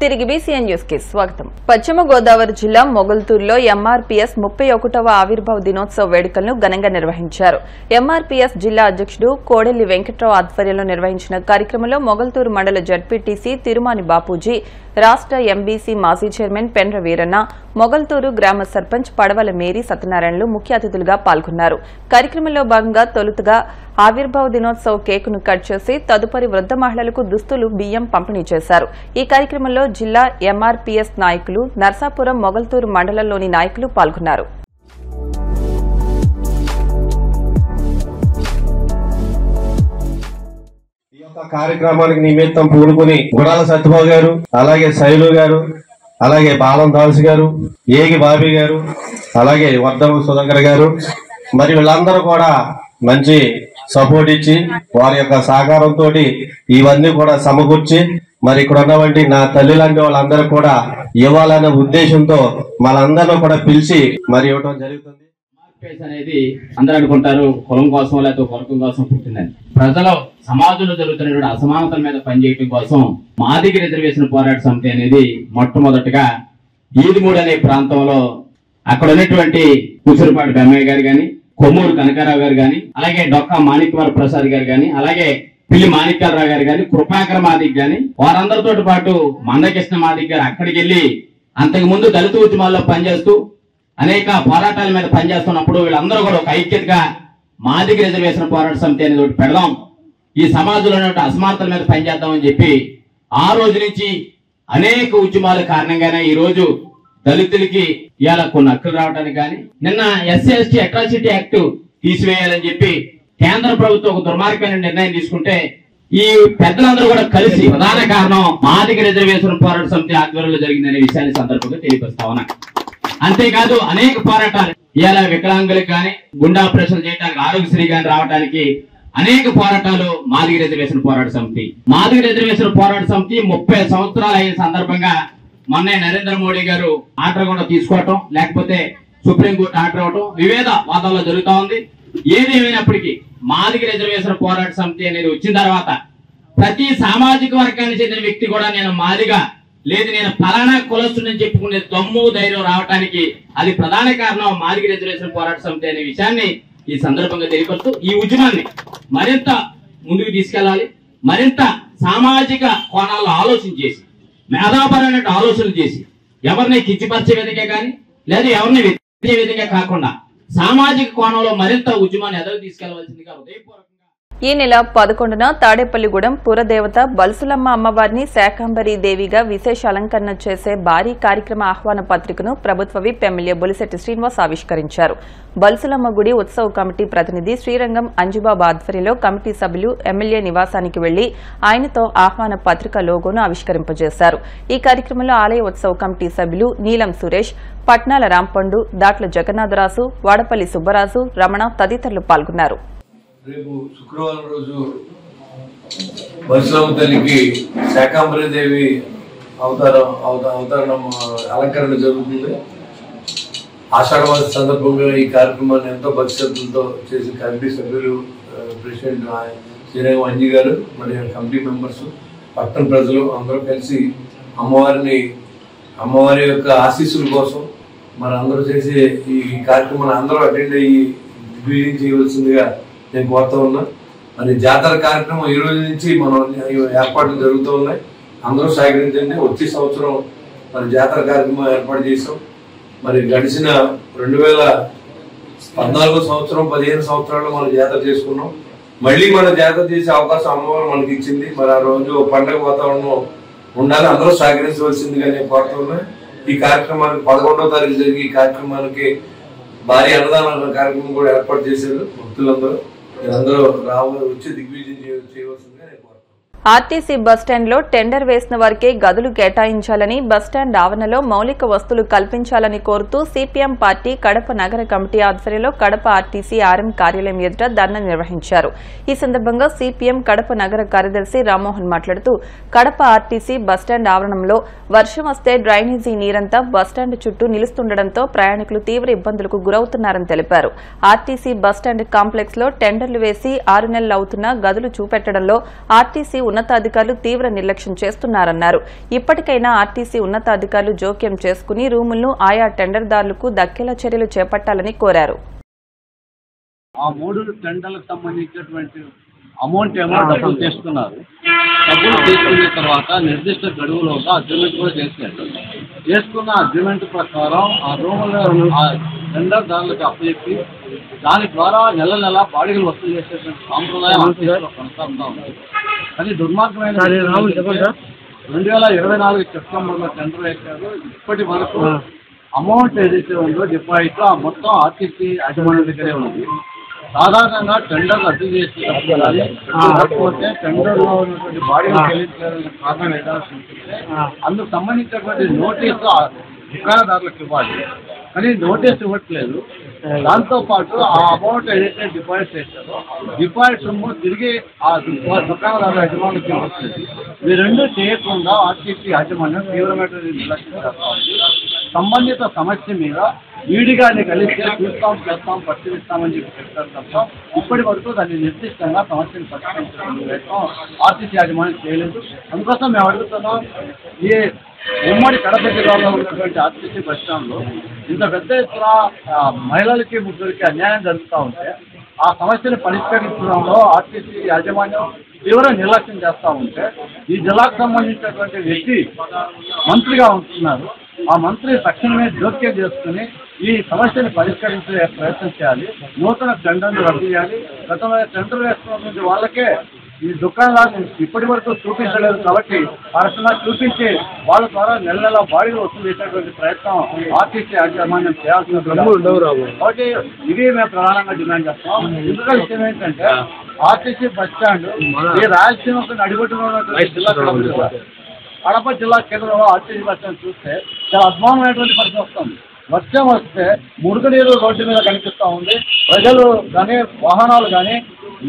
తిరిగి BCN news కి స్వాగతం. పశ్చిమ గోదావరి జిల్లా మొగల్తూరులో ఎంఆర్పీఎస్ 31వ ఆవిర్భావ దినోత్సవ వేడుకలను ఘనంగా నిర్వహించారు. ఎంఆర్పీఎస్ జిల్లా అధ్యక్షుడు కోడెల్లి వెంకట్రావు ఆధ్వర్యంలో నిర్వహించిన కార్యక్రమంలో మొగల్తూరు మండల జడ్పీటీసీ తిరుమాని బాపూజీ, రాష్ట ఎంబీసీ మాజీ చైర్మన్ పెండ్ర వీరన్న, మొగల్తూరు గ్రామ సర్పంచ్ పడవల మేరీ సత్యనారాయణలు ముఖ్య అతిథులుగా పాల్గొన్నారు. కార్యక్రమంలో భాగంగా తొలుతగా ఆవిర్భావ దినోత్సవ కేకును కట్ చేసి తదుపరి వృద్ధ మహిళలకు దుస్తులు, బియ్యం పంపిణీ చేశారు. ఈ కార్యక్రమంలో జిల్లా ఎంఆర్పీఎస్ నాయకులు, నర్సాపురం, మొగల్తూరు మండలంలోని నాయకులు పాల్గొన్నారు. కార్యక్రమానికి నిమిత్తం పూనుకుని గుడాల సత్యబాబు గారు, అలాగే శైలు గారు, అలాగే బాలం దాల్సి గారు, ఏగి బాబీ గారు, అలాగే వర్ధం సుధాకర్ గారు, మరి వీళ్ళందరూ కూడా మంచి సపోర్ట్ ఇచ్చి వారి యొక్క సహకారంతో ఇవన్నీ కూడా సమకూర్చి మరి ఇక్కడ ఉన్నవంటి నా తల్లి లాంటి వాళ్ళందరూ కూడా ఇవ్వాలనే ఉద్దేశంతో మనందరూ కూడా పిలిచి మరి ఇవ్వడం జరుగుతుంది. అనేది అందరూ అనుకుంటారు కులం కోసం లేకపోతే వర్గం కోసం పుట్టిందని. ప్రజలు సమాజంలో జరుగుతున్నటువంటి అసమానతల మీద పనిచేయడం కోసం మాదిగ రిజర్వేషన్ పోరాట సమితి అనేది మొట్టమొదటిగా ఈదుమూడు అనే ప్రాంతంలో అక్కడ ఉన్నటువంటి కూచురుపాటి బెమ్మయ్య గారు గాని, కొమ్మూరు కనకారావు గారు గాని, అలాగే డొక్కా మాణిక్యవర ప్రసాద్ గారు గాని, అలాగే పిల్లి మాణిక్యాలరావు గారు గాని, కృపాకర మాదిక్ గాని, వారందరితో పాటు మందకృష్ణ మాదిక్ గారు అక్కడికి వెళ్లి అంతకు ముందు దళిత ఉద్యమాల్లో పనిచేస్తూ అనేక పోరాటాల మీద పనిచేస్తున్నప్పుడు వీళ్ళందరూ కూడా ఒక ఐక్యతగా మాదిగ రిజర్వేషన్ పోరాట సమితి అనేది ఒకటి పెడదాం, ఈ సమాజంలో అసమానతల మీద పనిచేద్దామని చెప్పి ఆ రోజు నుంచి అనేక ఉద్యమాల కారణంగానే ఈ రోజు దళితులకి ఇవాళ కొన్ని హక్కులు రావడానికి కానీ, నిన్న ఎస్సీ/ఎస్టీ అట్రాసిటీ యాక్ట్ తీసివేయాలని చెప్పి కేంద్ర ప్రభుత్వం ఒక దుర్మార్గమైన నిర్ణయం తీసుకుంటే ఈ పెద్దలందరూ కూడా కలిసి ప్రధాన కారణం మాదిగ రిజర్వేషన్ పోరాట సమితి ఆధ్వర్యంలో జరిగిందనే విషయాన్ని సందర్భంగా తెలియపరుస్తా ఉన్నా. అంతేకాదు అనేక పోరాటాలు ఇవాళ వికలాంగులకు కానీ, గుండె ఆపరేషన్ చేయడానికి ఆరోగ్యశ్రీ కానీ రావడానికి అనేక పోరాటాలు మాదిగ రిజర్వేషన్ పోరాట సమితి. మాదిగ రిజర్వేషన్ పోరాట సమితి 30 సంవత్సరాలు అయిన సందర్భంగా మొన్నే నరేంద్ర మోడీ గారు ఆర్డర్ కూడా తీసుకోవటం, లేకపోతే సుప్రీంకోర్టు ఆర్డర్ అవటం వివిధ వాదాల్లో జరుగుతూ ఉంది. ఏదేమైనప్పటికీ మాదిగ రిజర్వేషన్ పోరాట సమితి అనేది వచ్చిన తర్వాత ప్రతి సామాజిక వర్గానికి చెందిన వ్యక్తి కూడా నేను మాదిగా లేదు, నేను ఫలానా కులస్తుని చెప్పుకునే దమ్ము ధైర్యం రావడానికి అది ప్రధాన కారణం మాదిగ రిజర్వేషన్ పోరాట సమితి అనే విషయాన్ని ఈ సందర్భంగా తెలియపరుస్తూ ఈ ఉద్యమాన్ని మరింత ముందుకు తీసుకెళ్లాలి. మరింత సామాజిక కోణాల్లో ఆలోచించేసి, మేధాపరమైన ఆలోచనలు చేసి, ఎవరిని కించపరిచే విధంగా కానీ లేదా ఎవరిని వ్యతిరేక విధంగా కాకుండా సామాజిక కోణంలో మరింత ఉద్యమాన్ని ఎదురు తీసుకెళ్లవలసిందిగా హృదయపూర్వకంగా. ఈ నెల 11న తాడేపల్లిగూడెం పురదేవత బల్సులమ్మ అమ్మవారిని శాకంబరీ దేవిగా విశేష అలంకరణ చేసే భారీ కార్యక్రమ ఆహ్వాన పత్రికను ప్రభుత్వ విప్ ఎమ్మెల్యే బొలిశెట్టి శ్రీనివాస్ ఆవిష్కరించారు. బల్సులమ్మ గుడి ఉత్సవ కమిటీ ప్రతినిధి శ్రీరంగం అంజుబాబు ఆధ్వర్యంలో కమిటీ సభ్యులు ఎమ్మెల్యే నివాసానికి వెళ్లి ఆయనతో ఆహ్వాన పత్రిక లోగోను ఆవిష్కరింపజేశారు. ఈ కార్యక్రమంలో ఆలయ ఉత్సవ కమిటీ సభ్యులు నీలం సురేష్, పట్నాల రాంపండు, దాట్ల జగన్నాథరాజు, వాడపల్లి సుబ్బరాజు, రమణ తదితరులు పాల్గొన్నారు. రేపు శుక్రవారం రోజు బల్సులమ్మ తల్లికి శాకంబరీదేవి అవతరణ అలంకరణ జరుగుతుంది. ఆషాఢమాస సందర్భంగా ఈ కార్యక్రమాన్ని ఎంతో భక్తిశ్రద్ధలతో చేసి కమిటీ సభ్యులు, ప్రెసిడెంట్ శ్రీరంగం అంజీ గారు, మరి కమిటీ మెంబర్స్, పట్టణ ప్రజలు అందరూ కలిసి అమ్మవారి యొక్క ఆశీస్సుల కోసం మరి అందరూ చేసే ఈ కార్యక్రమాన్ని అందరూ అటెండ్ అయ్యి దిగ్విజయం చేయవలసిందిగా నేను కోరుతా ఉన్నా. మరి జాతర కార్యక్రమం ఈ రోజు నుంచి మనం ఏర్పాట్లు జరుగుతూ ఉన్నాయి, అందరూ సహకరించండి. వచ్చే సంవత్సరం మరి జాతర కార్యక్రమం ఏర్పాటు చేసాం. మరి గడిచిన 2014 సంవత్సరం 15 సంవత్సరాల్లో మనం జాతర చేసుకున్నాం. మళ్ళీ మనం జాతర చేసే అవకాశం అమ్మవారు మనకి ఇచ్చింది. మరి ఆ రోజు పండుగ వాతావరణం ఉండాలి, అందరూ సహకరించవలసిందిగా నేను కోరుతా ఉన్నా. ఈ కార్యక్రమానికి 11వ తారీఖు జరిగి ఈ కార్యక్రమానికి భారీ అన్నదాన కార్యక్రమం కూడా ఏర్పాటు చేశారు. భక్తులందరూ అందరూ వచ్చి దిగ్విజయం చేయవలసిందిగా నేను కోరుతున్నాను. ఆర్టీసీ బస్టాండ్లో టెండర్ వేసిన వారికే గదులు కేటాయించాలని, బస్టాండ్ ఆవరణలో మౌలిక వస్తువులు కల్పించాలని కోరుతూ సిపిఎం పార్టీ కడప నగర కమిటీ ఆధ్వర్యంలో కడప ఆర్టీసీ ఆర్ఎం కార్యాలయం ఎదుట ధర్నా నిర్వహించారు. ఈ సందర్భంగా సిపిఎం కడప నగర కార్యదర్శి రామ్మోహన్ మాట్లాడుతూ కడప ఆర్టీసీ బస్టాండ్ ఆవరణంలో వర్షం వస్తే డ్రైనేజీ నీరంతా బస్టాండ్ చుట్టూ నిలుస్తుండటంతో ప్రయాణికులు తీవ్ర ఇబ్బందులకు గురవుతున్నారని తెలిపారు. ఆర్టీసీ బస్టాండ్ కాంప్లెక్స్ లో టెండర్లు వేసి 6 నెలలు అవుతున్నా గదులు చూపెట్టడంలో ఆర్టీసీ ఉన్నతాధికారులు తీవ్ర నిర్లక్ష్యం చేస్తున్నారన్నారు. ఇప్పటికైనా ఆర్టీసీ ఉన్నతాధికారులు జోక్యం చేసుకుని రూములను ఆయా టెండర్దారులకు దక్కేలా చర్యలు చేపట్టాలని కోరారు. ఆ 3 టెండర్లకు సంబంధించినటువంటి అమౌంట్ ఏమో డబ్బులు తీసుకున్నారు. డబ్బులు తీసుకున్న తర్వాత నిర్దిష్ట గడువులోగా అగ్రిమెంట్ కూడా చేశారు. చేసుకున్న అగ్రిమెంట్ ప్రకారం ఆ రూములో ఆ టెండర్దారులకు అప్పచెప్పి దాని ద్వారా నెల నెల బాడీలు వసూలు చేసేటువంటి సాంప్రదాయం కొనసాగుతూ ఉంది. కానీ దుర్మార్గమైన 2024 సెప్టెంబర్లో టెండర్ వేశారు. ఇప్పటి వరకు అమౌంట్ ఏదైతే ఉందో డిపాజిట్ ఆ మొత్తం ఆర్టీసీ యాజమాన్యం దగ్గరే ఉంది. సాధారణంగా టెండర్ రద్దు చేసేటప్పుడు లేకపోతే టెండర్లో ఉన్నటువంటి బాడీలు చెల్లించాలనే కారణం ఏదైనా చూపిస్తే అందుకు సంబంధించినటువంటి నోటీసు దుకాణదారులకు ఇవ్వాలి. కానీ నోటీస్ ఇవ్వట్లేదు. దాంతోపాటు ఆ అమౌంట్ ఏదైతే డిపాజిట్ చేశారో డిపాజిట్ సొమ్ము తిరిగి ఆ దుకాణదారుల యజమానికి ఇవ్వట్లేదు. ఈ రెండు చేయకుండా ఆర్టీసీ యాజమాన్యం తీవ్రమైన నిర్లక్ష్యం చేస్తా ఉంది. సంబంధిత సమస్య మీద ఈడిగాన్ని కలిస్తే చేస్తాం పరిశీలిస్తామని చెప్పి చెప్తారు తప్ప ఇప్పటి వరకు దాన్ని నిర్దిష్టంగా సమస్యను పరిష్కరించడం ప్రయత్నం ఆర్టీసీ యాజమాన్యం చేయలేదు. అందుకోసం మేము అడుగుతున్నాం, ఈ ఉమ్మడి కడప జిల్లాలో ఉన్నటువంటి ఆర్టీసీ బస్ స్టాండ్లో ఇంత పెద్ద ఎత్తున మహిళలకి ముగ్గురికి అన్యాయం జరుగుతూ ఉంటే ఆ సమస్యను పరిష్కరించడంలో ఆర్టీసీ యాజమాన్యం తీవ్ర నిర్లక్ష్యం చేస్తూ ఉంటే ఈ జిల్లాకు సంబంధించినటువంటి వ్యక్తి మంత్రిగా ఉంటున్నారు. ఆ మంత్రి తక్షణమే జోక్యం చేసుకుని ఈ సమస్యను పరిష్కరించే ప్రయత్నం చేయాలి. నూతన టెండర్ను రద్దు చేయాలి. గతంలో టెండర్ వేస్తున్నటువంటి వాళ్ళకే ఈ దుకాణాలను ఇప్పటి వరకు చూపించలేదు కాబట్టి ఆ రకంగా చూపించి వాళ్ళ ద్వారా నెల నెల బాడీలు వసూలు చేసేటువంటి ప్రయత్నం ఆర్టీసీ యాజమాన్యం చేయాల్సిన కాబట్టి ఇది మేము ప్రధానంగా డిమాండ్ చేస్తాం. ఇంకొక విషయం ఏంటంటే ఆర్టీసీ బస్ స్టాండ్ ఈ రాయలసీమకు నడిబొట్టులో ఉన్నటువంటి జిల్లా కడప జిల్లా కేంద్రంలో ఆర్టీసీ బస్ స్టాండ్ చూస్తే చాలా అద్భుతమైనటువంటి పరిస్థితి వస్తుంది. వర్షం వస్తే మురుగునీరు రోడ్డు మీద కనిపిస్తూ ఉంది. ప్రజలు కానీ వాహనాలు కానీ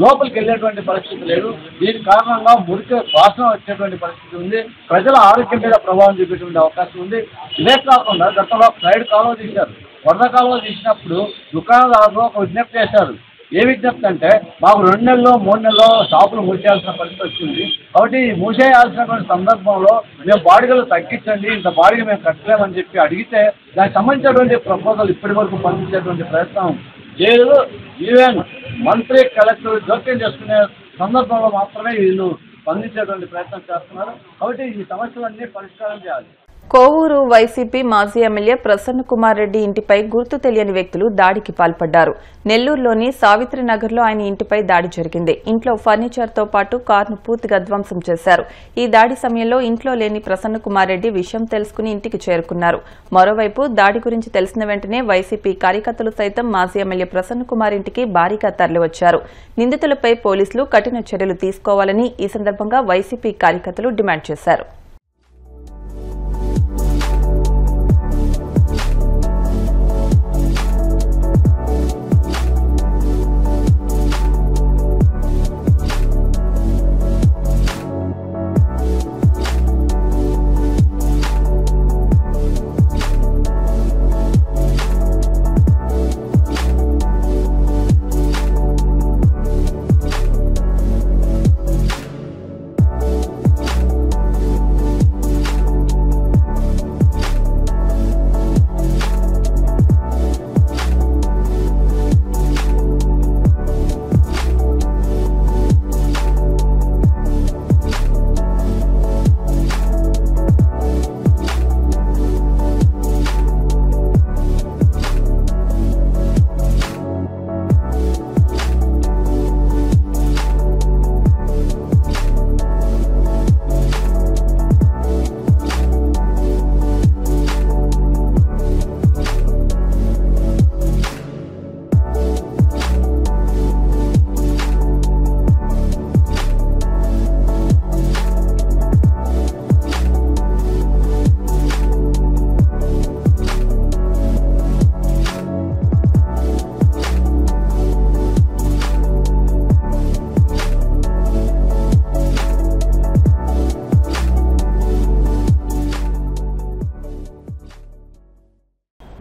లోపలికి వెళ్ళేటువంటి పరిస్థితి లేదు. దీని కారణంగా మురికి వాసన వచ్చేటువంటి పరిస్థితి ఉంది. ప్రజల ఆరోగ్యం మీద ప్రభావం చూపేటువంటి అవకాశం ఉంది. ఇదే కాకుండా గతంలో సైడ్ కాలువ తీశారు. వరద కాలువ తీసినప్పుడు దుకాణదారులు ఒక విజ్ఞప్తి చేశారు. ఏ విజ్ఞప్తి అంటే మాకు 2 నెలల్లో 3 నెలల్లో షాపులు మూసేయాల్సిన పరిస్థితి వచ్చింది. కాబట్టి మూసేయాల్సినటువంటి సందర్భంలో మేము బాడిగలు తగ్గించండి, ఇంత బాడిగ మేము కట్టలేమని చెప్పి అడిగితే దానికి సంబంధించినటువంటి ప్రపోజల్ ఇప్పటి వరకు పంపించేటువంటి ప్రయత్నం లేదు. ఈవెన్ మంత్రి కలెక్టర్ జోక్యం చేసుకునే సందర్భంలో మాత్రమే వీళ్ళు స్పందించేటువంటి ప్రయత్నం చేస్తున్నారు. కాబట్టి ఈ సమస్యలన్నీ పరిష్కారం చేయాలి. కోవూరు వైసీపీ మాజీ ఎమ్మెల్యే ప్రసన్న కుమార్ రెడ్డి ఇంటిపై గుర్తు తెలియని వ్యక్తులు దాడికి పాల్పడ్డారు. నెల్లూరులోని సావిత్రినగర్లో ఆయన ఇంటిపై దాడి జరిగింది. ఇంట్లో ఫర్నిచర్తో పాటు కారును పూర్తిగా ధ్వంసం చేశారు. ఈ దాడి సమయంలో ఇంట్లో లేని ప్రసన్న కుమార్ రెడ్డి విషయం తెలుసుకుని ఇంటికి చేరుకున్నారు. మరోవైపు దాడి గురించి తెలిసిన వెంటనే వైసీపీ కార్యకర్తలు సైతం మాజీ ఎమ్మెల్యే ప్రసన్న కుమార్ ఇంటికి భారీగా తరలివచ్చారు. నిందితులపై పోలీసులు కఠిన చర్యలు తీసుకోవాలని ఈ సందర్భంగా వైసీపీ కార్యకర్తలు డిమాండ్ చేశారు.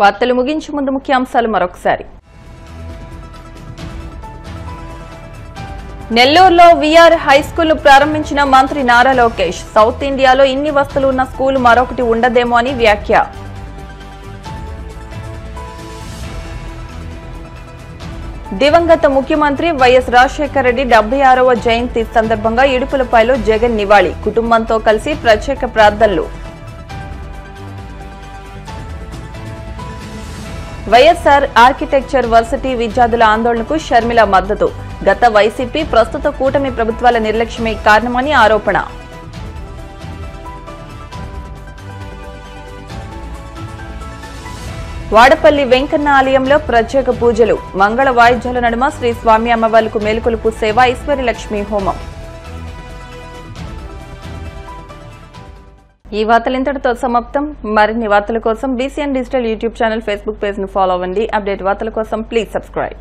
వార్తలు ముగించే ముందు ముఖ్యాంశాలు మరొకసారి. నెల్లూరులో వీఆర్ హైస్కూల్ ప్రారంభించిన మంత్రి నారా లోకేష్. సౌత్ ఇండియాలో ఇన్ని వసతులు ఉన్న స్కూల్ మరొకటి ఉండదేమో అని వ్యాఖ్య. దివంగత ముఖ్యమంత్రి వైఎస్ రాజశేఖర రెడ్డి 76వ జయంతి సందర్భంగా ఇడుపులపైలో జగన్ నివాళి. కుటుంబంతో కలిసి ప్రత్యేక ప్రార్థనలు. వైఎస్ఆర్ ఆర్కిటెక్చర్ వర్సిటీ విద్యార్థుల ఆందోళనకు షర్మిల మద్దతు. గత వైసీపీ ప్రస్తుత కూటమి ప్రభుత్వాల నిర్లక్ష్యమే కారణమని ఆరోపణ. వాడపల్లి వెంకన్న ఆలయంలో ప్రత్యేక పూజలు. మంగళ వాయిద్యాల నడుమ శ్రీ స్వామి అమ్మవార్లకు మేలుకొలుపు సేవ, ఐశ్వర్యలక్ష్మి హోమం. ఈ వార్తలు ఇంతటితో సమాప్తం. మరిన్ని వార్తల కోసం BCN digital YouTube channel, Facebook page ను ఫాలో అవ్వండి. అప్డేట్ వార్తల కోసం ప్లీజ్ సబ్స్క్రైబ్.